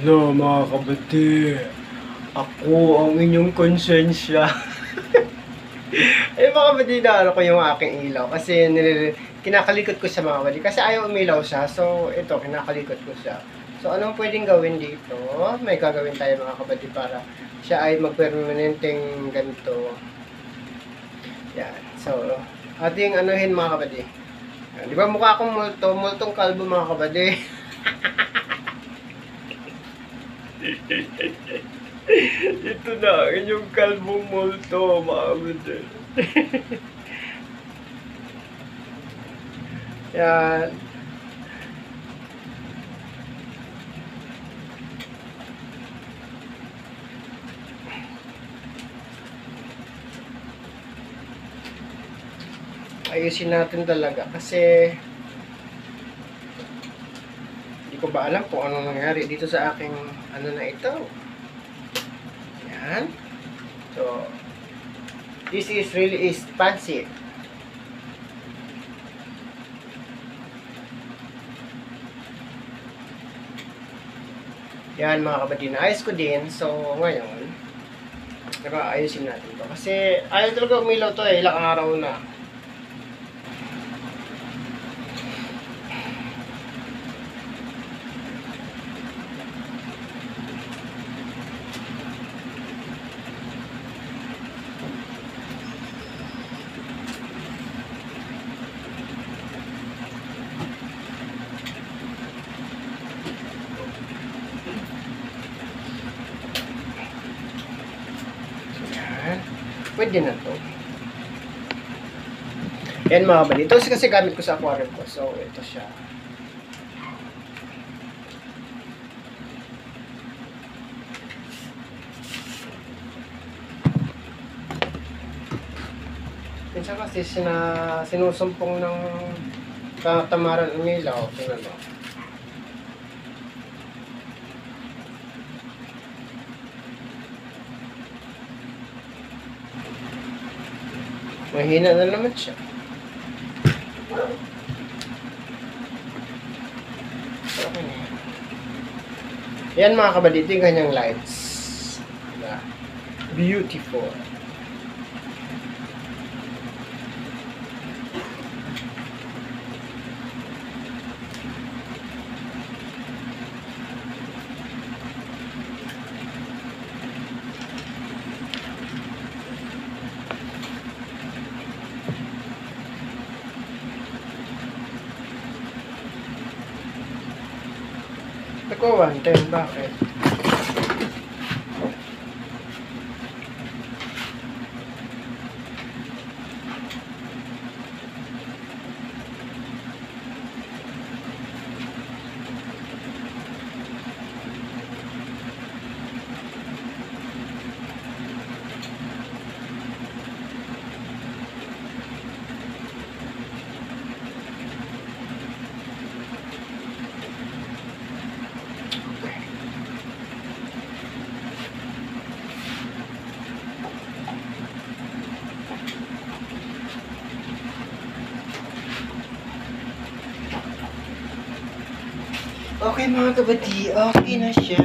Hello mga kabati, ako ang inyong konsensya. Mga kabati, na ano ko yung aking ilaw kasi kinakalikot ko siya mga kabati kasi ayaw umilaw siya. So ito, kinakalikot ko siya. So anong pwedeng gawin dito? May gagawin tayo mga kabati para siya ay magpermanenteng ganito. Yan. So ating anuhin mga kabati. Di ba mukha akong multong kalbo mga kabati? Ito na, inyong kalbong multo, mga kabati. Yan. Ayusin natin talaga kasi hindi ko ba alam kung ano nangyari dito sa aking ano na ito. Yan. So, this is really expensive. Yan mga kabady, naayos ko din. So, ngayon, ayusin natin to. Kasi, ayaw talaga umilaw to eh. Ilang araw na. Pwede na to. Yan mga kabady. Ito kasi gamit ko sa aquarium ko. So, ito siya. Minsan kasi sinusumpong ng tamaran ng ilaw. Tingnan mo. Mahina na naman siya. Okay na. Yan mga kabady, ito yung kanyang lights. Diba? Beautiful. Ako, 110. Bakit? Okay mga kabady, okay na siya.